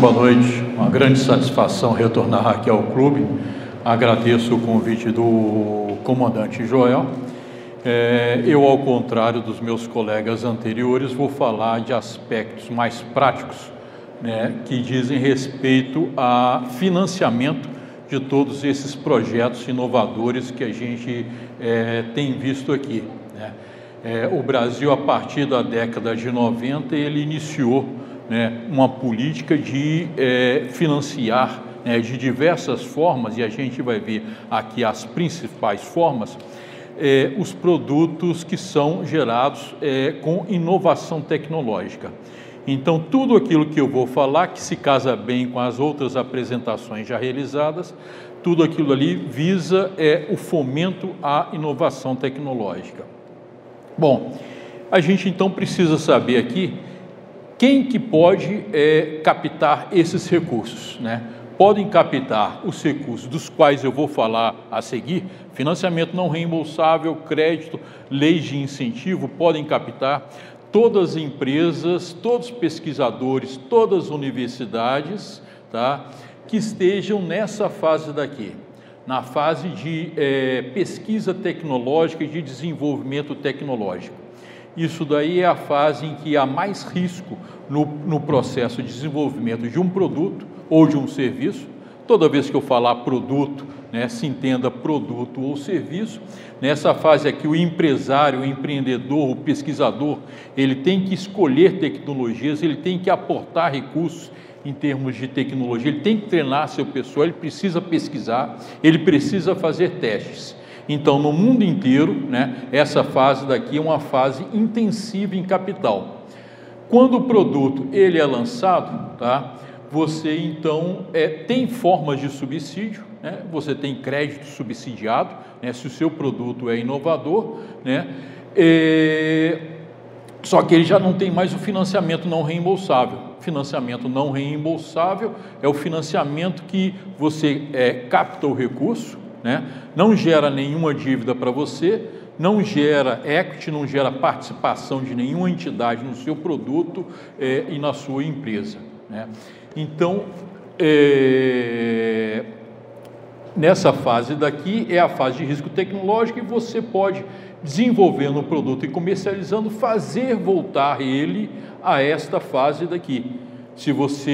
Boa noite, uma grande satisfação retornar aqui ao clube. Agradeço o convite do comandante Joel. Eu, ao contrário dos meus colegas anteriores, vou falar de aspectos mais práticos, que dizem respeito a financiamento de todos esses projetos inovadores que a gente tem visto aqui. O Brasil, a partir da década de 90, ele iniciou uma política de financiar de diversas formas, e a gente vai ver aqui as principais formas, os produtos que são gerados com inovação tecnológica. Então, tudo aquilo que eu vou falar, que se casa bem com as outras apresentações já realizadas, tudo aquilo ali visa o fomento à inovação tecnológica. Bom, a gente então precisa saber aqui quem que pode captar esses recursos, Podem captar os recursos dos quais eu vou falar a seguir: financiamento não reembolsável, crédito, leis de incentivo, podem captar todas as empresas, todos os pesquisadores, todas as universidades, que estejam nessa fase daqui, na fase de pesquisa tecnológica e de desenvolvimento tecnológico. Isso daí é a fase em que há mais risco no processo de desenvolvimento de um produto ou de um serviço. Toda vez que eu falar produto, se entenda produto ou serviço. Nessa fase aqui, o empresário, o empreendedor, o pesquisador, ele tem que escolher tecnologias, ele tem que aportar recursos em termos de tecnologia, ele tem que treinar seu pessoal, ele precisa pesquisar, ele precisa fazer testes. Então, no mundo inteiro, essa fase daqui é uma fase intensiva em capital. Quando o produto ele é lançado, você então tem formas de subsídio, você tem crédito subsidiado, se o seu produto é inovador, só que ele já não tem mais o financiamento não reembolsável. Financiamento não reembolsável é o financiamento que você capta o recurso, não gera nenhuma dívida para você, não gera equity, não gera participação de nenhuma entidade no seu produto e na sua empresa. Então, nessa fase daqui é a fase de risco tecnológico, e você pode, desenvolvendo o produto e comercializando, fazer voltar ele a esta fase daqui. Se os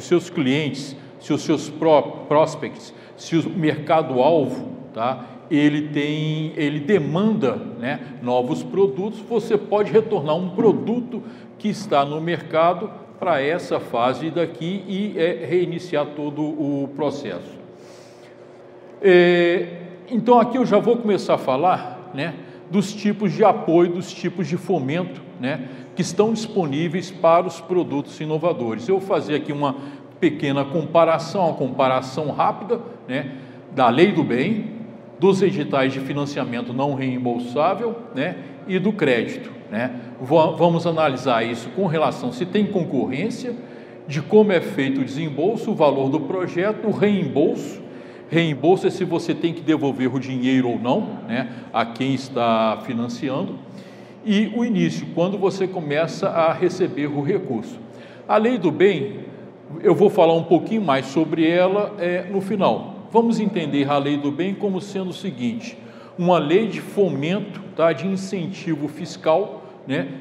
seus clientes, se os seus prospects, se o mercado-alvo, ele demanda novos produtos, você pode retornar um produto que está no mercado para essa fase daqui e reiniciar todo o processo. Então, aqui eu já vou começar a falar dos tipos de apoio, dos tipos de fomento que estão disponíveis para os produtos inovadores. Eu vou fazer aqui uma pequena comparação, uma comparação rápida, da Lei do Bem, dos editais de financiamento não reembolsável, e do crédito. Vamos analisar isso com relação se tem concorrência, de como é feito o desembolso, o valor do projeto, o reembolso. Reembolso é se você tem que devolver o dinheiro ou não, a quem está financiando, e o início, quando você começa a receber o recurso. A Lei do Bem, eu vou falar um pouquinho mais sobre ela no final. Vamos entender a Lei do Bem como sendo o seguinte: uma lei de fomento, de incentivo fiscal,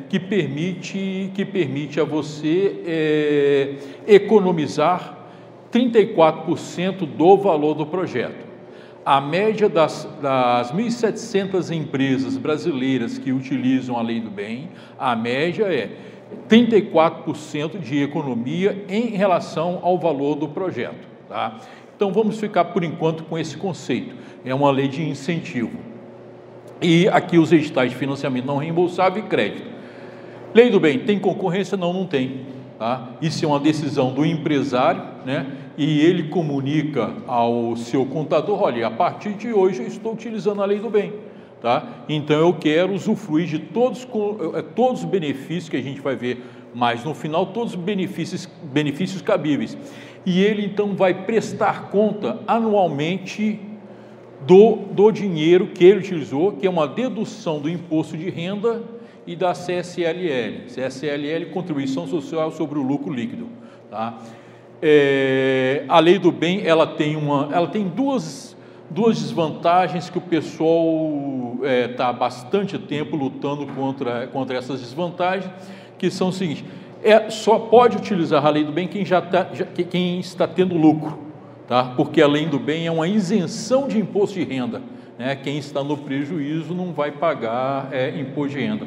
que permite a você economizar 34% do valor do projeto. A média das 1.700 empresas brasileiras que utilizam a Lei do Bem, a média é 34% de economia em relação ao valor do projeto. Então, vamos ficar por enquanto com esse conceito. É uma lei de incentivo. E aqui os editais de financiamento não reembolsável e crédito. Lei do Bem, tem concorrência? Não, não tem. Isso é uma decisão do empresário, e ele comunica ao seu contador: olha, a partir de hoje eu estou utilizando a Lei do Bem. Então eu quero usufruir de todos os benefícios que a gente vai ver mais no final, todos os benefícios cabíveis. E ele então vai prestar conta anualmente do dinheiro que ele utilizou, que é uma dedução do imposto de renda e da CSLL. CSLL, Contribuição Social sobre o Lucro Líquido. A lei do bem, ela tem duas desvantagens que o pessoal está há bastante tempo lutando contra essas desvantagens, que são o seguinte: só pode utilizar a lei do bem quem está tendo lucro, tá? Porque a lei do bem é uma isenção de imposto de renda, né? Quem está no prejuízo não vai pagar imposto de renda.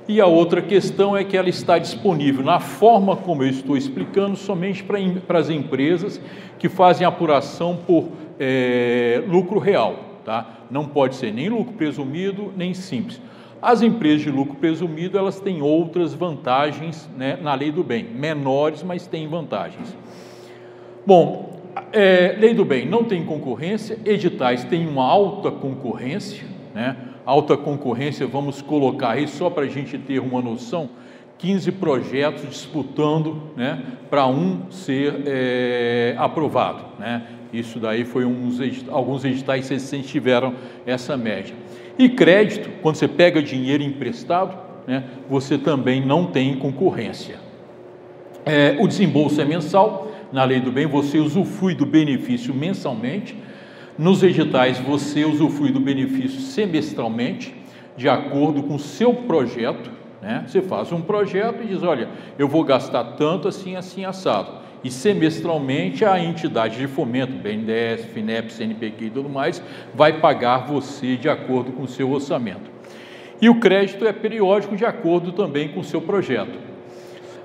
E a outra questão é que ela está disponível na forma como eu estou explicando, somente para as empresas que fazem apuração por lucro real, tá? Não pode ser nem lucro presumido, nem simples. As empresas de lucro presumido, elas têm outras vantagens, né, na lei do bem, menores, mas têm vantagens. Bom, lei do bem não tem concorrência, editais têm uma alta concorrência, né? Alta concorrência, vamos colocar aí só para a gente ter uma noção, 15 projetos disputando, né, para um ser aprovado, né? Isso daí foi alguns editais recentes tiveram essa média. E crédito, quando você pega dinheiro emprestado, né, você também não tem concorrência. O desembolso é mensal, na lei do bem você usufrui do benefício mensalmente. Nos editais você usufrui do benefício semestralmente, de acordo com o seu projeto, né? Você faz um projeto e diz: olha, eu vou gastar tanto assim, assim, assado. E semestralmente a entidade de fomento, BNDES, FINEP, CNPq e tudo mais, vai pagar você de acordo com o seu orçamento. E o crédito é periódico, de acordo também com o seu projeto.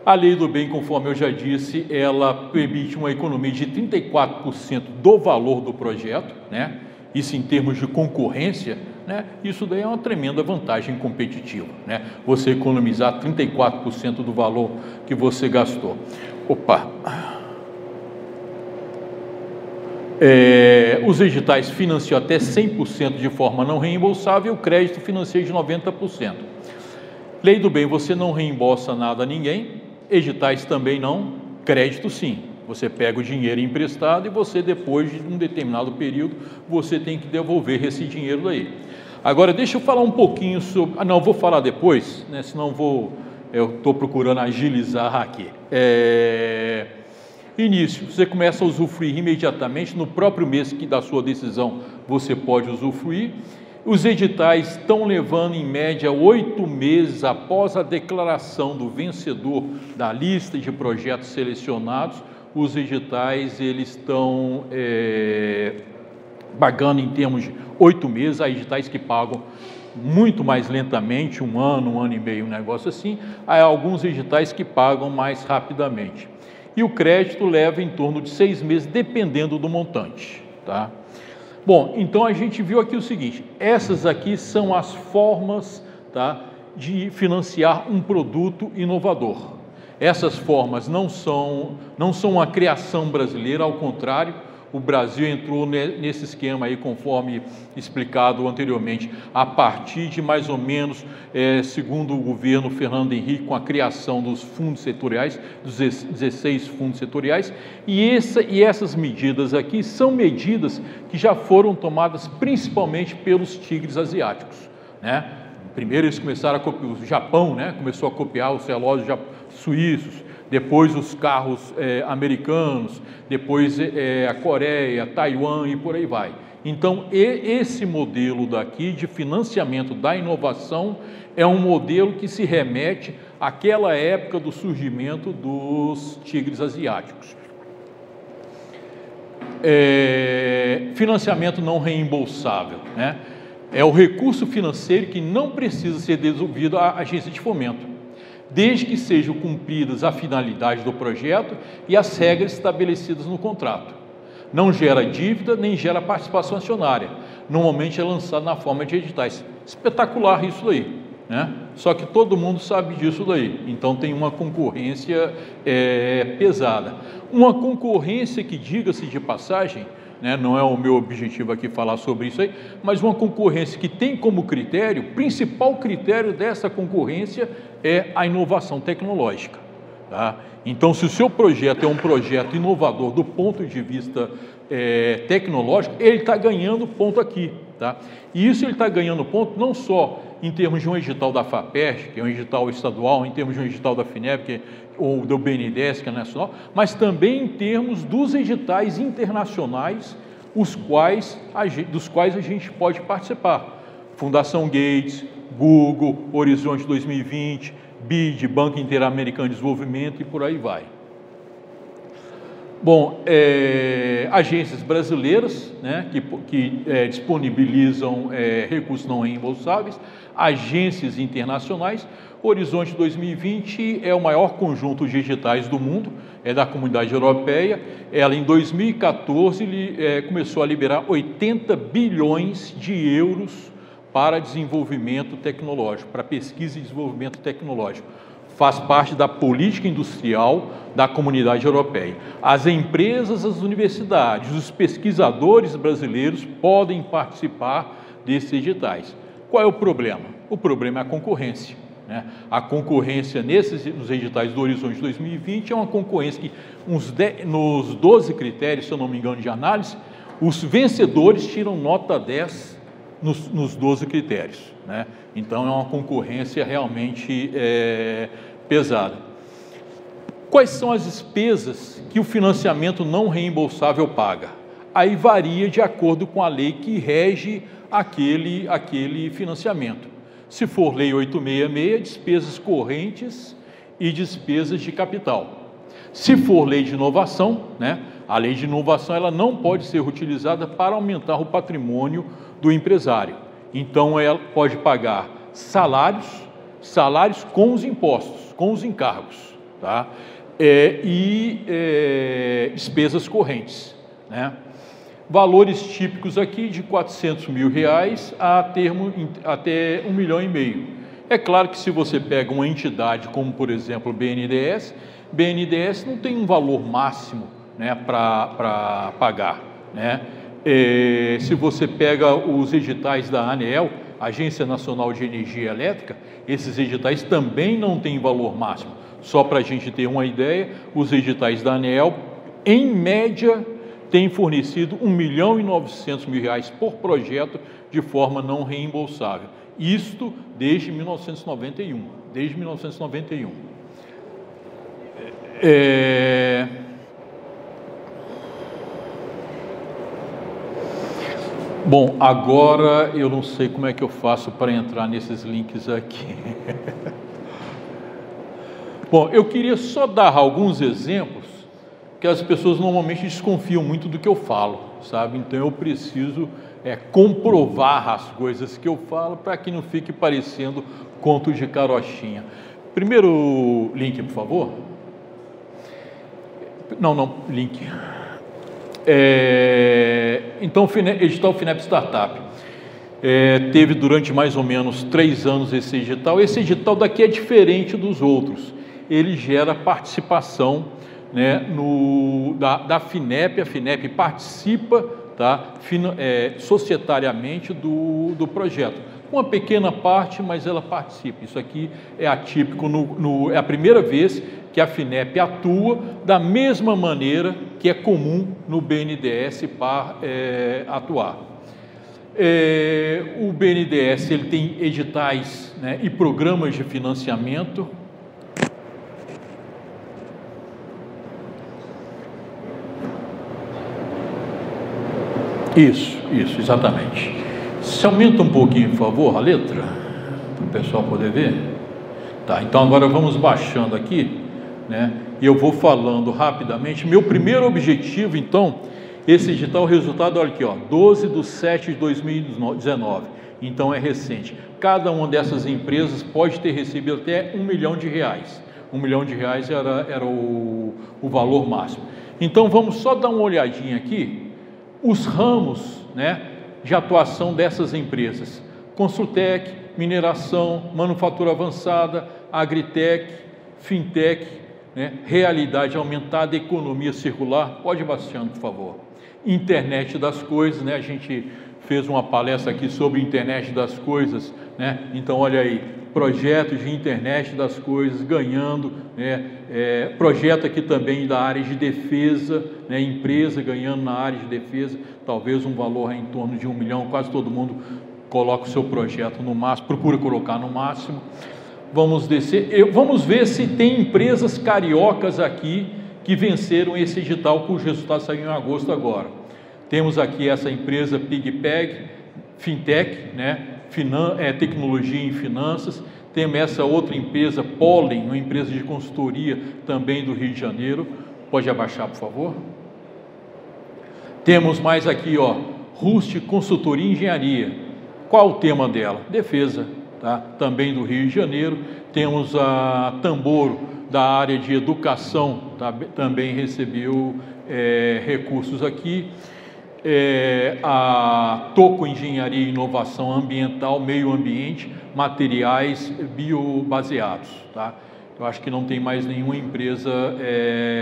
A lei do bem, conforme eu já disse, ela permite uma economia de 34% do valor do projeto, né? Isso em termos de concorrência, né? Isso daí é uma tremenda vantagem competitiva, né? Você economizar 34% do valor que você gastou. Os editais financiam até 100% de forma não reembolsável e o crédito financia de 90%. Lei do bem, você não reembolsa nada a ninguém, editais também não, crédito sim. Você pega o dinheiro emprestado e você, depois de um determinado período, você tem que devolver esse dinheiro daí. Agora, deixa eu falar um pouquinho sobre... não, vou falar depois, né? Senão eu estou procurando agilizar aqui. Início, você começa a usufruir imediatamente, no próprio mês da sua decisão você pode usufruir. Os editais estão levando em média 8 meses após a declaração do vencedor da lista de projetos selecionados. Os editais eles estão pagando em termos de 8 meses, há editais que pagam muito mais lentamente, um ano e meio, um negócio assim. Há alguns editais que pagam mais rapidamente. E o crédito leva em torno de 6 meses, dependendo do montante, tá? Bom, então a gente viu aqui o seguinte: essas aqui são as formas, tá, de financiar um produto inovador. Essas formas não são uma criação brasileira, ao contrário, o Brasil entrou nesse esquema aí, conforme explicado anteriormente, a partir de mais ou menos, segundo o governo Fernando Henrique, com a criação dos fundos setoriais, dos 16 fundos setoriais, e essas medidas aqui são medidas que já foram tomadas principalmente pelos tigres asiáticos, né? Primeiro eles começaram a copiar, o Japão, né, começou a copiar os relógios suíços, depois os carros americanos, depois a Coreia, Taiwan e por aí vai. Então, esse modelo daqui de financiamento da inovação é um modelo que se remete àquela época do surgimento dos tigres asiáticos. Financiamento não reembolsável, né? É o recurso financeiro que não precisa ser devolvido à agência de fomento, desde que sejam cumpridas a finalidade do projeto e as regras estabelecidas no contrato. Não gera dívida, nem gera participação acionária. Normalmente é lançado na forma de editais. Espetacular isso daí, né? Só que todo mundo sabe disso daí. Então tem uma concorrência pesada. Uma concorrência que, diga-se de passagem, né, não é o meu objetivo aqui falar sobre isso aí, mas uma concorrência que tem como critério, principal critério dessa concorrência é a inovação tecnológica, tá? Então, se o seu projeto é um projeto inovador do ponto de vista tecnológico, ele está ganhando ponto aqui, tá? E isso ele está ganhando ponto não só em termos de um edital da FAPERJ, que é um edital estadual, em termos de um edital da FINEP, ou do BNDES, que é nacional, mas também em termos dos editais internacionais, dos quais a gente pode participar. Fundação Gates, Google, Horizonte 2020, BID, Banco Interamericano de Desenvolvimento e por aí vai. Bom, agências brasileiras, né, que disponibilizam recursos não reembolsáveis, agências internacionais. Horizonte 2020 é o maior conjunto de editais do mundo, é da Comunidade Europeia. Ela, em 2014, começou a liberar 80 bilhões de euros para desenvolvimento tecnológico, para pesquisa e desenvolvimento tecnológico. Faz parte da política industrial da Comunidade Europeia. As empresas, as universidades, os pesquisadores brasileiros podem participar desses editais. Qual é o problema? O problema é a concorrência, né? A concorrência nos editais do Horizonte 2020 é uma concorrência que, nos 12 critérios, se eu não me engano, de análise, os vencedores tiram nota 10 nos 12 critérios, né? Então é uma concorrência realmente pesada. Quais são as despesas que o financiamento não reembolsável paga? Aí varia de acordo com a lei que rege aquele financiamento. Se for lei 866, despesas correntes e despesas de capital. Se for lei de inovação, né, a lei de inovação ela não pode ser utilizada para aumentar o patrimônio do empresário. Então, ela pode pagar salários com os impostos, com os encargos, tá? Despesas correntes, né? Valores típicos aqui de R$400 mil até R$1,5 milhão. É claro que se você pega uma entidade como, por exemplo, o BNDES não tem um valor máximo, né, para pagar, né? Se você pega os editais da ANEEL, Agência Nacional de Energia Elétrica, esses editais também não têm valor máximo. Só para a gente ter uma ideia, os editais da ANEEL, em média, têm fornecido R$1.900.000 por projeto de forma não reembolsável. Isto desde 1991. Desde 1991. Bom, agora eu não sei como é que eu faço para entrar nesses links aqui. Bom, eu queria só dar alguns exemplos que as pessoas normalmente desconfiam muito do que eu falo, sabe? Então eu preciso comprovar as coisas que eu falo para que não fique parecendo conto de carochinha. Primeiro link, por favor. Não, link. Então, edital FINEP Startup. Teve durante mais ou menos 3 anos esse edital. Esse edital daqui é diferente dos outros. Ele gera participação, né, da FINEP. A FINEP participa, tá, societariamente do projeto. Uma pequena parte, mas ela participa. Isso aqui é atípico, é a primeira vez que a FINEP atua da mesma maneira que é comum no BNDES atuar. O BNDES ele tem editais, né, e programas de financiamento. Isso, exatamente. Se aumenta um pouquinho, por favor, a letra, para o pessoal poder ver. Tá, então agora vamos baixando aqui, né? E eu vou falando rapidamente. Meu primeiro objetivo, então, esse edital, o resultado, olha aqui, ó, 12/7/2019. Então é recente. Cada uma dessas empresas pode ter recebido até R$1 milhão. R$1 milhão era o valor máximo. Então vamos só dar uma olhadinha aqui. Os ramos, né, de atuação dessas empresas: Consultec, mineração, manufatura avançada, agritec, fintech, né, realidade aumentada, economia circular. Pode ir baixando, por favor. Internet das coisas, né? A gente fez uma palestra aqui sobre internet das coisas né? Então, olha aí, projetos de internet das coisas ganhando, né? Projeto aqui também da área de defesa, né? Empresa ganhando na área de defesa, talvez um valor em torno de 1 milhão, quase todo mundo coloca o seu projeto no máximo, procura colocar no máximo. Vamos descer, vamos ver se tem empresas cariocas aqui que venceram esse edital, cujo resultado saiu em agosto agora. Temos aqui essa empresa PigPeg, Fintech, né? Tecnologia em finanças. Temos essa outra empresa, Pollen, uma empresa de consultoria também do Rio de Janeiro. Pode abaixar, por favor. Temos mais aqui, ó, Rust Consultoria e Engenharia. Qual o tema dela? Defesa, tá? Também do Rio de Janeiro. Temos a Tamboro, da área de educação, tá? Também recebeu recursos aqui. A Toco Engenharia e Inovação Ambiental, Meio Ambiente, Materiais Biobaseados, tá? Eu acho que não tem mais nenhuma empresa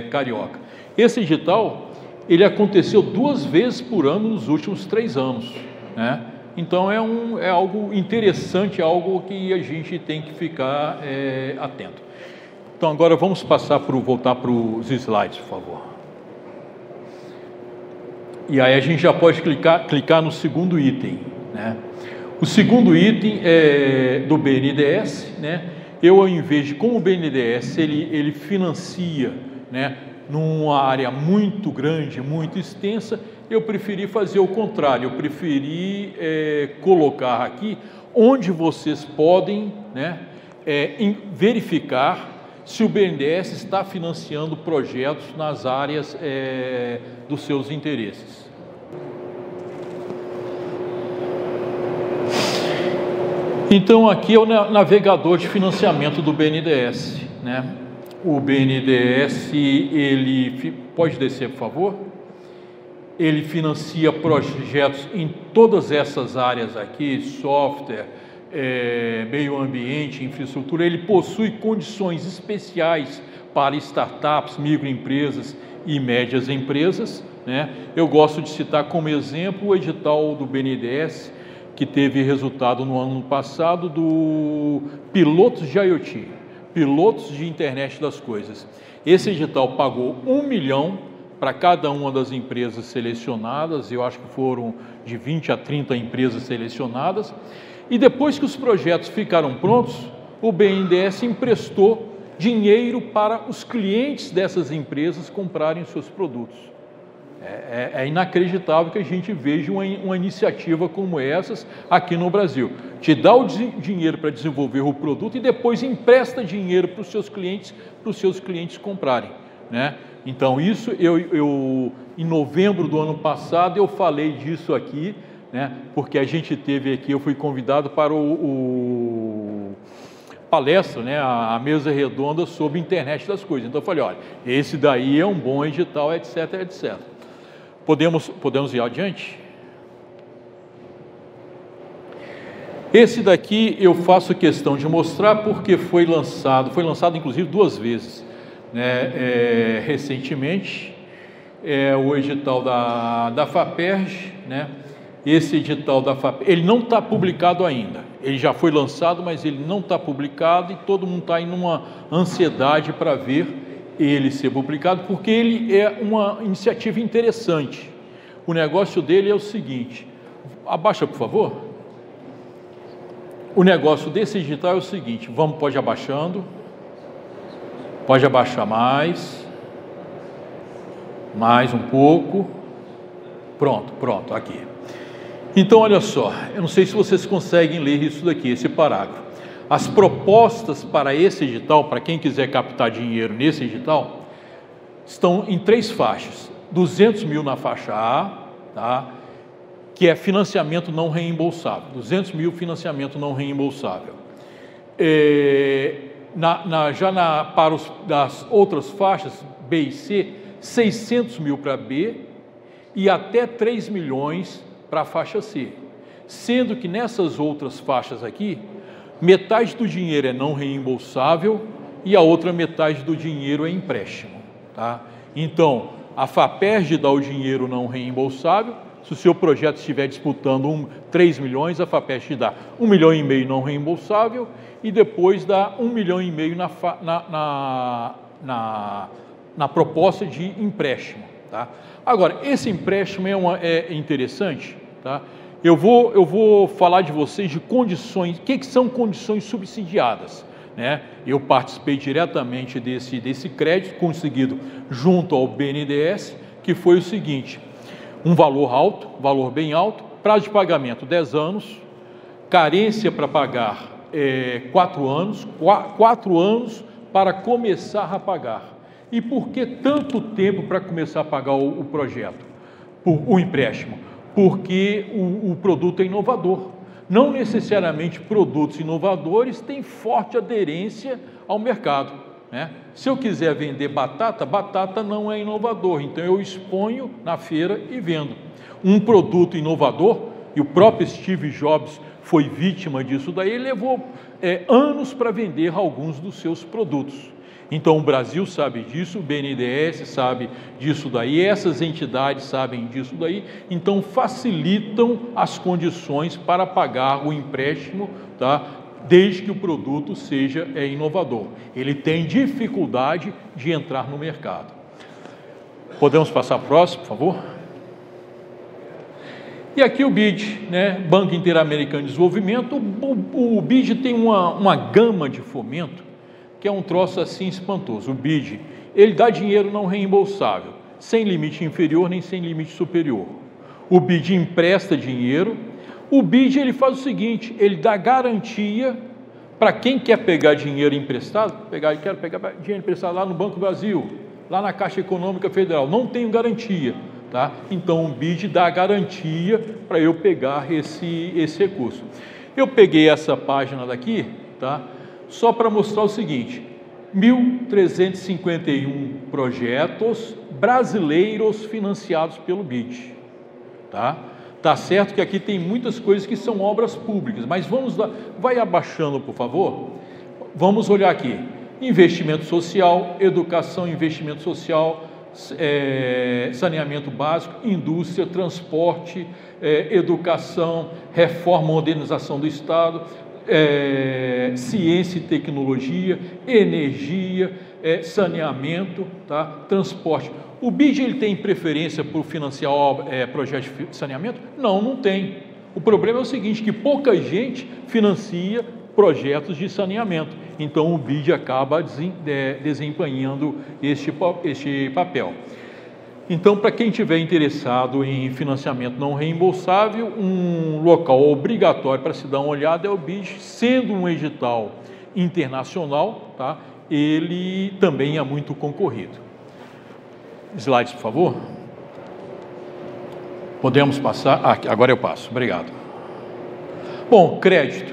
carioca. Esse edital, ele aconteceu 2 vezes por ano nos últimos 3 anos, né? Então é algo interessante, algo que a gente tem que ficar atento. Então agora vamos voltar para os slides, por favor. E aí a gente já pode clicar no segundo item, né? O segundo item é do BNDES, né? Eu, ao invés de, como o BNDES ele financia, né, numa área muito grande, muito extensa, eu preferi fazer o contrário. Eu preferi colocar aqui onde vocês podem, né, verificar se o BNDES está financiando projetos nas áreas dos seus interesses. Então, aqui é o navegador de financiamento do BNDES, né? O BNDES, ele pode descer, por favor? Ele financia projetos em todas essas áreas aqui, software, meio ambiente, infraestrutura. Ele possui condições especiais para startups, microempresas e médias empresas, né? Eu gosto de citar como exemplo o edital do BNDES, que teve resultado no ano passado do pilotos de IoT, pilotos de internet das coisas. Esse edital pagou 1 milhão para cada uma das empresas selecionadas, eu acho que foram de 20 a 30 empresas selecionadas, e depois que os projetos ficaram prontos, o BNDES emprestou dinheiro para os clientes dessas empresas comprarem seus produtos. É inacreditável que a gente veja uma iniciativa como essas aqui no Brasil. Te dá o dinheiro para desenvolver o produto e depois empresta dinheiro para os seus clientes comprarem, né? Então isso, em novembro do ano passado eu falei disso aqui, né? Porque a gente teve aqui, eu fui convidado para o palestra, né? A mesa redonda sobre internet das coisas. Então eu falei, olha, esse daí é um bom edital, etc, etc. Podemos ir adiante? Esse daqui eu faço questão de mostrar porque foi lançado inclusive 2 vezes, né, recentemente, o edital da FAPERJ, né? Esse edital da FAPERJ, ele não está publicado ainda, ele já foi lançado, mas ele não está publicado e todo mundo está em uma ansiedade para ver ele ser publicado, porque ele é uma iniciativa interessante. O negócio dele é o seguinte, abaixa por favor. O negócio desse edital é o seguinte, pode abaixando, pode abaixar mais um pouco, pronto, aqui. Então olha só, eu não sei se vocês conseguem ler isso daqui, esse parágrafo. As propostas para esse edital, para quem quiser captar dinheiro nesse edital, estão em 3 faixas. 200 mil na faixa A, tá? Que é financiamento não reembolsável. 200 mil financiamento não reembolsável. Para das outras faixas, B e C, 600 mil para B e até 3 milhões para a faixa C. Sendo que nessas outras faixas aqui, metade do dinheiro é não reembolsável e a outra metade do dinheiro é empréstimo, tá? Então, a FAPERJ dá o dinheiro não reembolsável, Se o seu projeto estiver disputando 3 milhões, a FAPESP dá 1,5 milhão não reembolsável e depois dá 1,5 milhão na proposta de empréstimo. Tá? Agora, esse empréstimo é interessante. Tá? Eu vou falar de vocês de condições, o que são condições subsidiadas. Né? Eu participei diretamente desse crédito conseguido junto ao BNDES, que foi o seguinte: um valor alto, valor bem alto, prazo de pagamento 10 anos, carência para pagar 4 anos, 4 anos para começar a pagar. E por que tanto tempo para começar a pagar o projeto, o empréstimo? Porque o produto é inovador. Não necessariamente produtos inovadores têm forte aderência ao mercado. Né? Se eu quiser vender batata, batata não é inovador, então eu exponho na feira e vendo. Um produto inovador, e o próprio Steve Jobs foi vítima disso daí, ele levou anos para vender alguns dos seus produtos. Então o Brasil sabe disso, o BNDES sabe disso daí, essas entidades sabem disso daí, então facilitam as condições para pagar o empréstimo, tá? Desde que o produto seja inovador. Ele tem dificuldade de entrar no mercado. Podemos passar para o próximo, por favor? E aqui o BID, né? Banco Interamericano de Desenvolvimento. O BID tem uma gama de fomento que é um troço assim espantoso. O BID, ele dá dinheiro não reembolsável, sem limite inferior nem sem limite superior. O BID empresta dinheiro. O BID, ele faz o seguinte, ele dá garantia para quem quer pegar dinheiro emprestado, quero pegar dinheiro emprestado lá no Banco do Brasil, lá na Caixa Econômica Federal, não tenho garantia, tá? Então o BID dá garantia para eu pegar esse recurso. Eu peguei essa página daqui, tá? Só para mostrar o seguinte: 1.351 projetos brasileiros financiados pelo BID, tá? Tá certo que aqui tem muitas coisas que são obras públicas, mas vai abaixando, por favor. Vamos olhar aqui: investimento social, educação, investimento social, saneamento básico, indústria, transporte, educação, reforma, modernização do Estado, ciência e tecnologia, energia, saneamento, tá? Transporte. O BID, ele tem preferência por financiar projetos de saneamento? Não, não tem. O problema é o seguinte, que pouca gente financia projetos de saneamento. Então o BID acaba desempenhando este papel. Então, para quem estiver interessado em financiamento não reembolsável, um local obrigatório para se dar uma olhada é o BID, sendo um edital internacional, tá? Ele também é muito concorrido. Slides, por favor. Podemos passar? Agora eu passo, obrigado. Bom, crédito.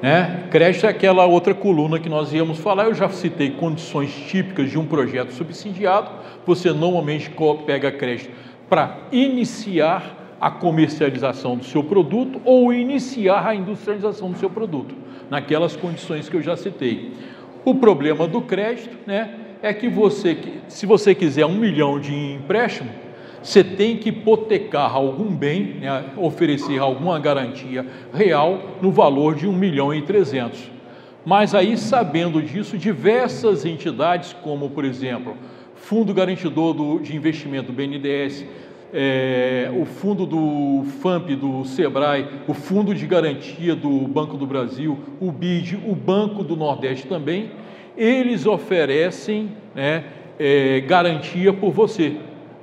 Né? Crédito é aquela outra coluna que nós íamos falar. Eu já citei condições típicas de um projeto subsidiado. Você normalmente pega crédito para iniciar a comercialização do seu produto ou iniciar a industrialização do seu produto, naquelas condições que eu já citei. O problema do crédito, né, é que se você quiser 1 milhão de empréstimo, você tem que hipotecar algum bem, né, oferecer alguma garantia real no valor de 1.300.000. Mas aí, sabendo disso, diversas entidades, como por exemplo, Fundo Garantidor de Investimento do BNDES, o fundo do FAMP do Sebrae, o Fundo de Garantia do Banco do Brasil, o BID, o Banco do Nordeste também, eles oferecem, né, garantia por você.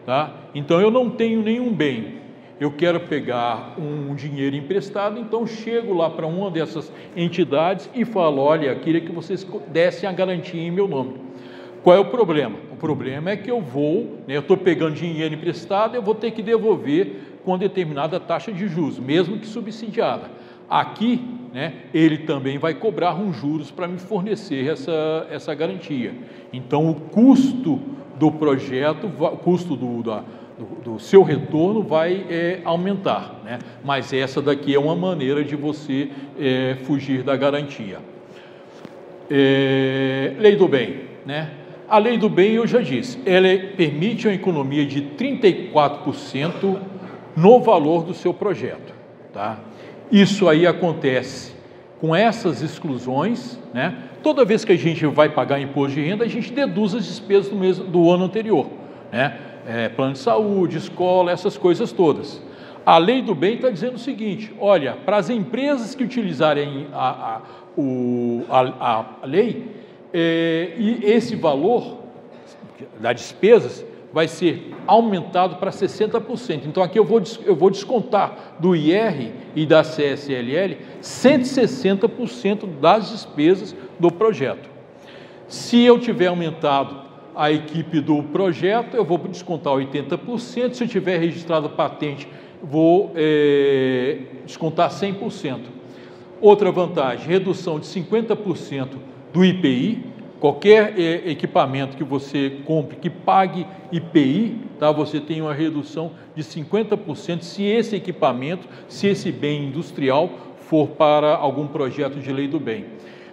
Tá? Então eu não tenho nenhum bem, eu quero pegar um dinheiro emprestado, então chego lá para uma dessas entidades e falo: olha, queria que vocês dessem a garantia em meu nome. Qual é o problema? O problema é que eu estou pegando dinheiro emprestado, eu vou ter que devolver com determinada taxa de juros, mesmo que subsidiada. Aqui, né, ele também vai cobrar uns juros para me fornecer essa garantia. Então o custo do projeto, o custo do seu retorno vai aumentar, né? Mas essa daqui é uma maneira de você fugir da garantia. Lei do bem, né? A lei do bem, eu já disse, ela permite uma economia de 34% no valor do seu projeto, tá? Isso aí acontece com essas exclusões, né? Toda vez que a gente vai pagar imposto de renda, a gente deduz as despesas do ano anterior, né? Plano de saúde, escola, essas coisas todas. A Lei do Bem está dizendo o seguinte: olha, para as empresas que utilizarem a lei, e esse valor das despesas vai ser aumentado para 60%. Então, aqui eu vou descontar do IR e da CSLL 160% das despesas do projeto. Se eu tiver aumentado a equipe do projeto, eu vou descontar 80%. Se eu tiver registrado patente, vou descontar 100%. Outra vantagem, redução de 50% do IPI. Qualquer equipamento que você compre que pague IPI, tá? Você tem uma redução de 50% se esse equipamento, se esse bem industrial for para algum projeto de lei do bem.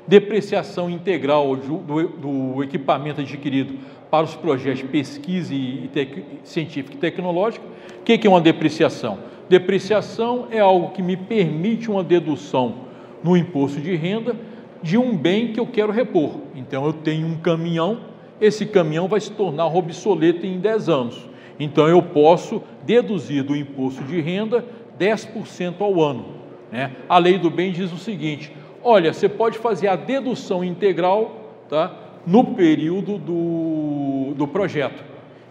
Depreciação integral do equipamento adquirido para os projetos de pesquisa científica e tecnológica. O que é uma depreciação? Depreciação é algo que me permite uma dedução no imposto de renda de um bem que eu quero repor. Então, eu tenho um caminhão, esse caminhão vai se tornar obsoleto em 10 anos. Então, eu posso deduzir do imposto de renda 10% ao ano, né? A Lei do Bem diz o seguinte: olha, você pode fazer a dedução integral, tá, no período do projeto.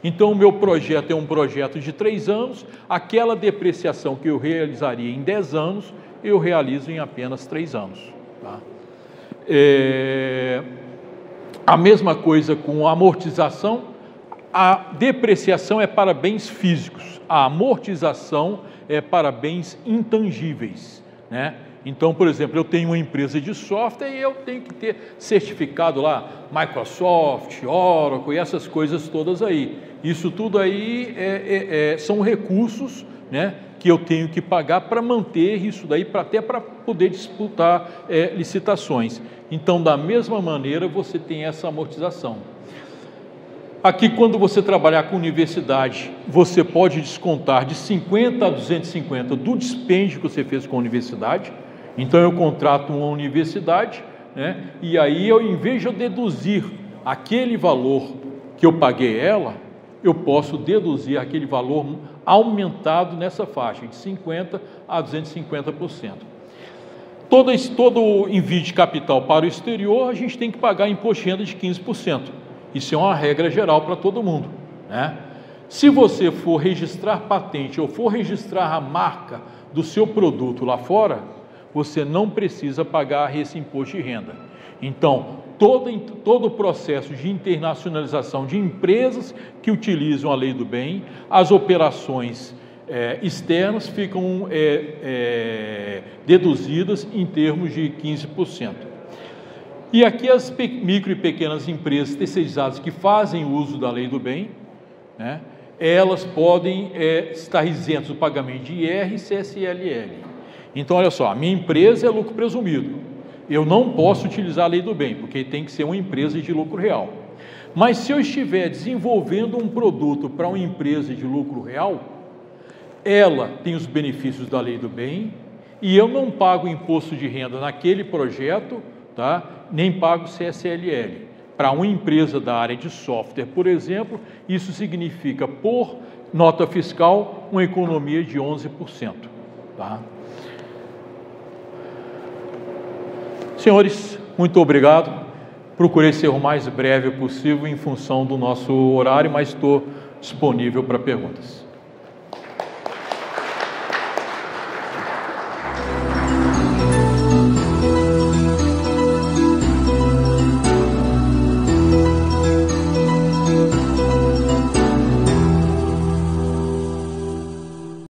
Então, o meu projeto é um projeto de 3 anos, aquela depreciação que eu realizaria em 10 anos, eu realizo em apenas 3 anos, tá? A mesma coisa com a amortização. A depreciação é para bens físicos, a amortização é para bens intangíveis, né? Então, por exemplo, eu tenho uma empresa de software e eu tenho que ter certificado lá, Microsoft, Oracle e essas coisas todas aí. Isso tudo aí são recursos, né, que eu tenho que pagar para manter isso daí, até para poder disputar licitações. Então, da mesma maneira, você tem essa amortização. Aqui, quando você trabalhar com universidade, você pode descontar de 50% a 250% do dispêndio que você fez com a universidade. Então, eu contrato uma universidade, né, e aí, em vez de eu deduzir aquele valor que eu paguei ela, eu posso deduzir aquele valor aumentado nessa faixa, de 50% a 250%. Todo envio de capital para o exterior, a gente tem que pagar imposto de renda de 15%. Isso é uma regra geral para todo mundo, né? Se você for registrar patente ou for registrar a marca do seu produto lá fora, você não precisa pagar esse imposto de renda. Então, todo o processo de internacionalização de empresas que utilizam a Lei do Bem, as operações externas ficam deduzidas em termos de 15%. E aqui as micro e pequenas empresas terceirizadas que fazem uso da Lei do Bem, né, elas podem estar isentas do pagamento de IR e CSLL. Então, olha só, a minha empresa é lucro presumido. Eu não posso utilizar a Lei do Bem, porque tem que ser uma empresa de lucro real. Mas se eu estiver desenvolvendo um produto para uma empresa de lucro real, ela tem os benefícios da Lei do Bem e eu não pago imposto de renda naquele projeto, tá? Nem pago CSLL. Para uma empresa da área de software, por exemplo, isso significa, por nota fiscal, uma economia de 11%. Tá? Senhores, muito obrigado. Procurei ser o mais breve possível em função do nosso horário, mas estou disponível para perguntas.